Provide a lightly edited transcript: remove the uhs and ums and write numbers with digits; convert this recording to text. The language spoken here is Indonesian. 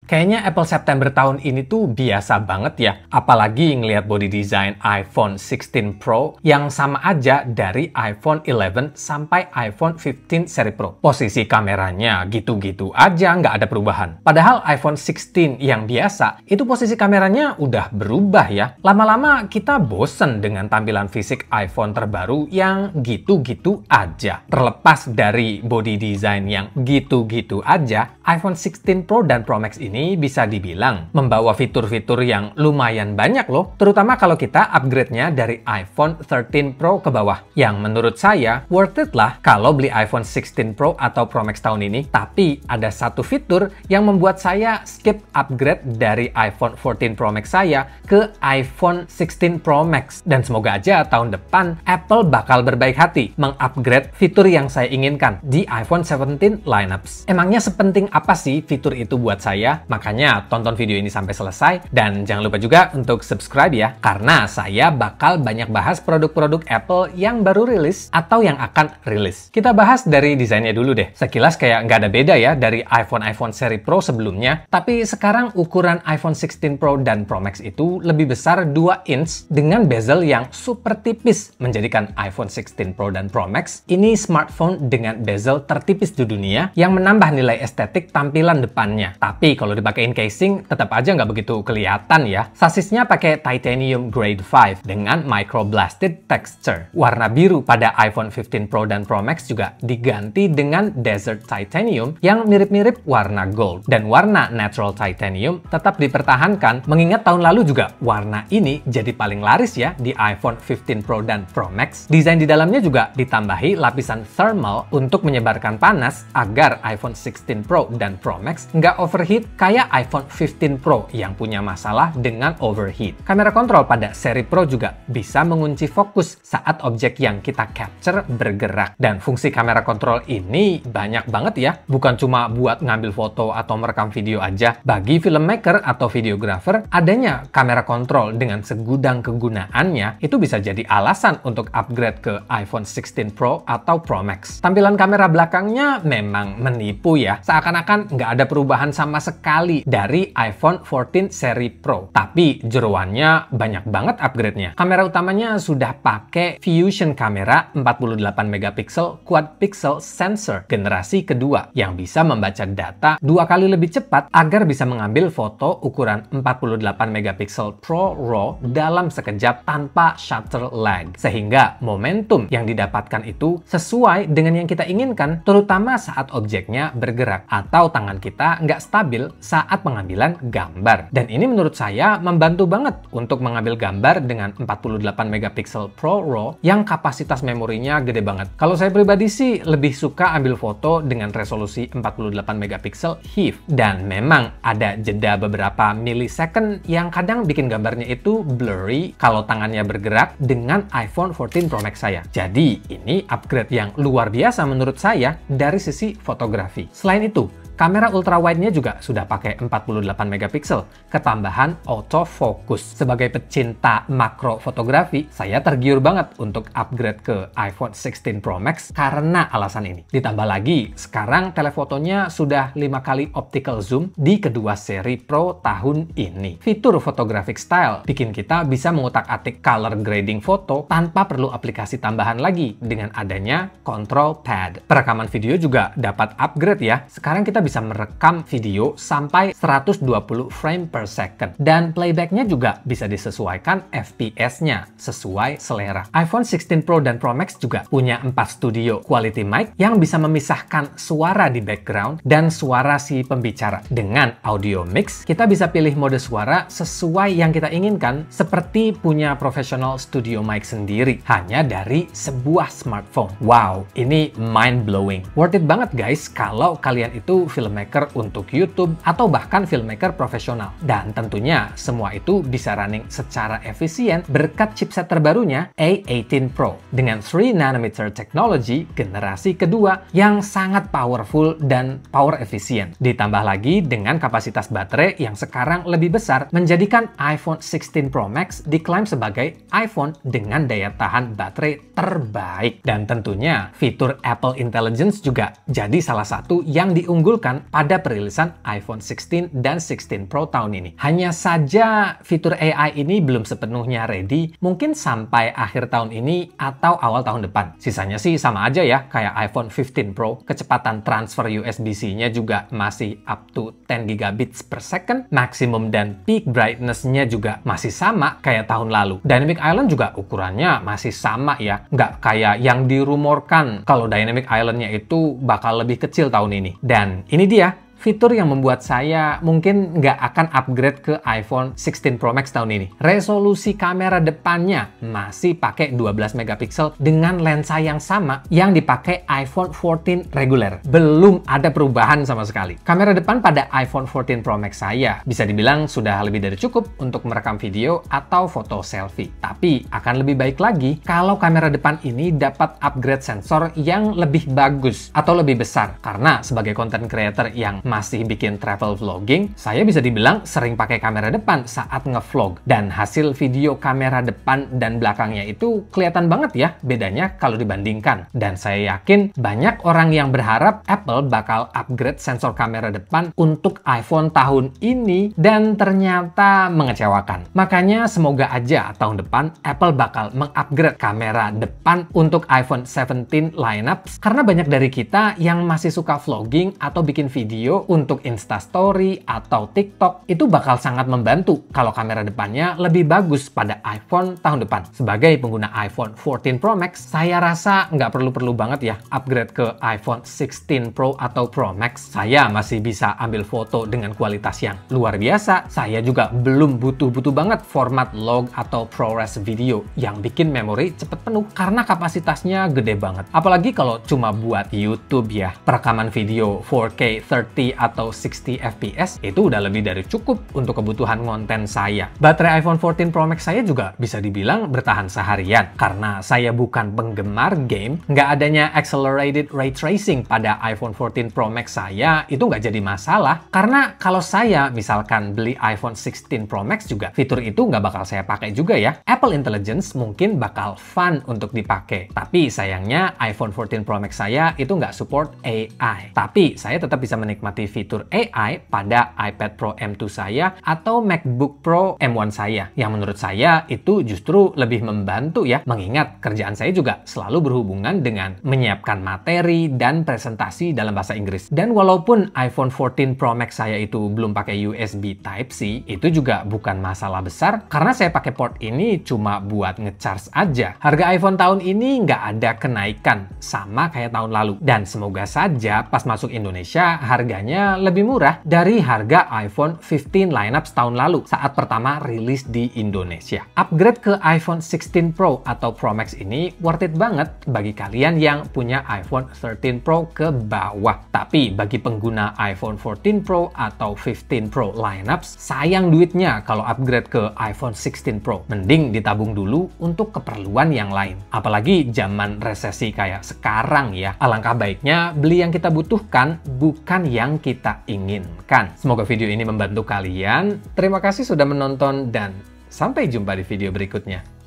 Kayaknya Apple September tahun ini tuh biasa banget ya. Apalagi ngelihat body design iPhone 16 Pro yang sama aja dari iPhone 11 sampai iPhone 15 seri Pro. Posisi kameranya gitu-gitu aja, nggak ada perubahan. Padahal iPhone 16 yang biasa, itu posisi kameranya udah berubah ya. Lama-lama kita bosen dengan tampilan fisik iPhone terbaru yang gitu-gitu aja. Terlepas dari body design yang gitu-gitu aja, iPhone 16 Pro dan Pro Max ini bisa dibilang membawa fitur-fitur yang lumayan banyak loh, terutama kalau kita upgrade-nya dari iPhone 13 Pro ke bawah. Yang menurut saya worth it lah kalau beli iPhone 16 Pro atau Pro Max tahun ini, tapi ada satu fitur yang membuat saya skip upgrade dari iPhone 14 Pro Max saya ke iPhone 16 Pro Max. Dan semoga aja tahun depan Apple bakal berbaik hati mengupgrade fitur yang saya inginkan di iPhone 17 lineups. Emangnya sepenting apa sih fitur itu buat saya? Makanya tonton video ini sampai selesai dan jangan lupa juga untuk subscribe ya, karena saya bakal banyak bahas produk-produk Apple yang baru rilis atau yang akan rilis. Kita bahas dari desainnya dulu deh. Sekilas kayak nggak ada beda ya dari iPhone seri Pro sebelumnya, tapi sekarang ukuran iPhone 16 Pro dan Pro Max itu lebih besar 2 inch dengan bezel yang super tipis, menjadikan iPhone 16 Pro dan Pro Max ini smartphone dengan bezel tertipis di dunia yang menambah nilai estetik tampilan depannya. Tapi kalau dipakein casing, tetap aja nggak begitu kelihatan ya. Sasisnya pakai titanium grade 5 dengan microblasted texture. Warna biru pada iPhone 15 Pro dan Pro Max juga diganti dengan desert titanium yang mirip-mirip warna gold. Dan warna natural titanium tetap dipertahankan, mengingat tahun lalu juga warna ini jadi paling laris ya di iPhone 15 Pro dan Pro Max. Desain di dalamnya juga ditambahi lapisan thermal untuk menyebarkan panas agar iPhone 16 Pro dan Pro Max nggak overheat kayak iPhone 15 Pro yang punya masalah dengan overheat. Kamera kontrol pada seri Pro juga bisa mengunci fokus saat objek yang kita capture bergerak. Dan fungsi kamera kontrol ini banyak banget ya, bukan cuma buat ngambil foto atau merekam video aja. Bagi filmmaker atau videographer, adanya kamera kontrol dengan segudang kegunaannya itu bisa jadi alasan untuk upgrade ke iPhone 16 Pro atau Pro Max. Tampilan kamera belakangnya memang menipu ya, seakan-akan nggak ada perubahan sama sekali dari iPhone 14 seri Pro. Tapi jeroannya banyak banget upgrade-nya. Kamera utamanya sudah pakai Fusion kamera 48 megapiksel quad pixel sensor generasi kedua yang bisa membaca data 2 kali lebih cepat agar bisa mengambil foto ukuran 48 megapiksel Pro RAW dalam sekejap tanpa shutter lag. Sehingga momentum yang didapatkan itu sesuai dengan yang kita inginkan, terutama saat objeknya bergerak atau tangan kita nggak stabil saat pengambilan gambar. Dan ini menurut saya membantu banget untuk mengambil gambar dengan 48 megapiksel Pro RAW yang kapasitas memorinya gede banget. Kalau saya pribadi sih lebih suka ambil foto dengan resolusi 48 megapiksel HEIF. Dan memang ada jeda beberapa millisecond yang kadang bikin gambarnya itu blurry kalau tangannya bergerak dengan iPhone 14 Pro Max saya. Jadi ini upgrade yang luar biasa menurut saya dari sisi fotografi. Selain itu, kamera ultrawide-nya juga sudah pakai 48 megapiksel, ketambahan autofocus. Sebagai pecinta makro fotografi, saya tergiur banget untuk upgrade ke iPhone 16 Pro Max karena alasan ini. Ditambah lagi, sekarang telefotonya sudah 5 kali optical zoom di kedua seri Pro tahun ini. Fitur photographic style bikin kita bisa mengutak-atik color grading foto tanpa perlu aplikasi tambahan lagi dengan adanya control pad. Perekaman video juga dapat upgrade ya. Sekarang kita bisa merekam video sampai 120 frame per second. Dan playbacknya juga bisa disesuaikan FPS-nya sesuai selera. iPhone 16 Pro dan Pro Max juga punya 4 studio quality mic yang bisa memisahkan suara di background dan suara si pembicara. Dengan audio mix, kita bisa pilih mode suara sesuai yang kita inginkan, seperti punya professional studio mic sendiri, hanya dari sebuah smartphone. Wow, ini mind-blowing. Worth it banget guys kalau kalian itu filmmaker untuk YouTube atau bahkan filmmaker profesional. Dan tentunya semua itu bisa running secara efisien berkat chipset terbarunya A18 Pro dengan 3nm technology generasi kedua yang sangat powerful dan power efisien. Ditambah lagi dengan kapasitas baterai yang sekarang lebih besar, menjadikan iPhone 16 Pro Max diklaim sebagai iPhone dengan daya tahan baterai terbaik. Dan tentunya fitur Apple Intelligence juga jadi salah satu yang diunggulkan ditunjukkan pada perilisan iPhone 16 dan 16 Pro tahun ini. Hanya saja fitur AI ini belum sepenuhnya ready, mungkin sampai akhir tahun ini atau awal tahun depan. Sisanya sih sama aja ya, kayak iPhone 15 Pro. Kecepatan transfer USB-C-nya juga masih up to 10 gigabits per second, maksimum dan peak brightness-nya juga masih sama kayak tahun lalu. Dynamic Island juga ukurannya masih sama ya, nggak kayak yang dirumorkan kalau Dynamic Island-nya itu bakal lebih kecil tahun ini. Dan ini dia fitur yang membuat saya mungkin nggak akan upgrade ke iPhone 16 Pro Max tahun ini. Resolusi kamera depannya masih pakai 12 megapiksel dengan lensa yang sama yang dipakai iPhone 14 reguler. Belum ada perubahan sama sekali. Kamera depan pada iPhone 14 Pro Max saya bisa dibilang sudah lebih dari cukup untuk merekam video atau foto selfie. Tapi akan lebih baik lagi kalau kamera depan ini dapat upgrade sensor yang lebih bagus atau lebih besar. Karena sebagai content creator yang masih bikin travel vlogging, saya bisa dibilang sering pakai kamera depan saat ngevlog. Dan hasil video kamera depan dan belakangnya itu kelihatan banget ya bedanya kalau dibandingkan. Dan saya yakin banyak orang yang berharap Apple bakal upgrade sensor kamera depan untuk iPhone tahun ini dan ternyata mengecewakan. Makanya semoga aja tahun depan Apple bakal mengupgrade kamera depan untuk iPhone 17 lineup, karena banyak dari kita yang masih suka vlogging atau bikin video untuk Instastory atau TikTok, itu bakal sangat membantu kalau kamera depannya lebih bagus pada iPhone tahun depan. Sebagai pengguna iPhone 14 Pro Max, saya rasa nggak perlu-perlu banget ya upgrade ke iPhone 16 Pro atau Pro Max. Saya masih bisa ambil foto dengan kualitas yang luar biasa. Saya juga belum butuh-butuh banget format log atau ProRes video yang bikin memori cepet penuh karena kapasitasnya gede banget. Apalagi kalau cuma buat YouTube ya. Perekaman video 4K 30 atau 60 fps itu udah lebih dari cukup untuk kebutuhan konten saya. Baterai iPhone 14 Pro Max saya juga bisa dibilang bertahan seharian. Karena saya bukan penggemar game, nggak adanya accelerated ray tracing pada iPhone 14 Pro Max saya itu nggak jadi masalah. Karena kalau saya misalkan beli iPhone 16 Pro Max juga, fitur itu nggak bakal saya pakai juga ya. Apple Intelligence mungkin bakal fun untuk dipakai. Tapi sayangnya iPhone 14 Pro Max saya itu nggak support AI. Tapi saya tetap bisa menikmati fitur AI pada iPad Pro M2 saya atau MacBook Pro M1 saya, yang menurut saya itu justru lebih membantu ya, mengingat kerjaan saya juga selalu berhubungan dengan menyiapkan materi dan presentasi dalam bahasa Inggris. Dan walaupun iPhone 14 Pro Max saya itu belum pakai USB Type-C, itu juga bukan masalah besar karena saya pakai port ini cuma buat ngecharge aja. Harga iPhone tahun ini nggak ada kenaikan, sama kayak tahun lalu. Dan semoga saja pas masuk Indonesia harganya lebih murah dari harga iPhone 15 lineup tahun lalu saat pertama rilis di Indonesia. Upgrade ke iPhone 16 Pro atau Pro Max ini worth it banget bagi kalian yang punya iPhone 13 Pro ke bawah. Tapi bagi pengguna iPhone 14 Pro atau 15 Pro lineups, sayang duitnya kalau upgrade ke iPhone 16 Pro. Mending ditabung dulu untuk keperluan yang lain. Apalagi zaman resesi kayak sekarang ya. Alangkah baiknya beli yang kita butuhkan, bukan yang kita inginkan. Semoga video ini membantu kalian. Terima kasih sudah menonton dan sampai jumpa di video berikutnya.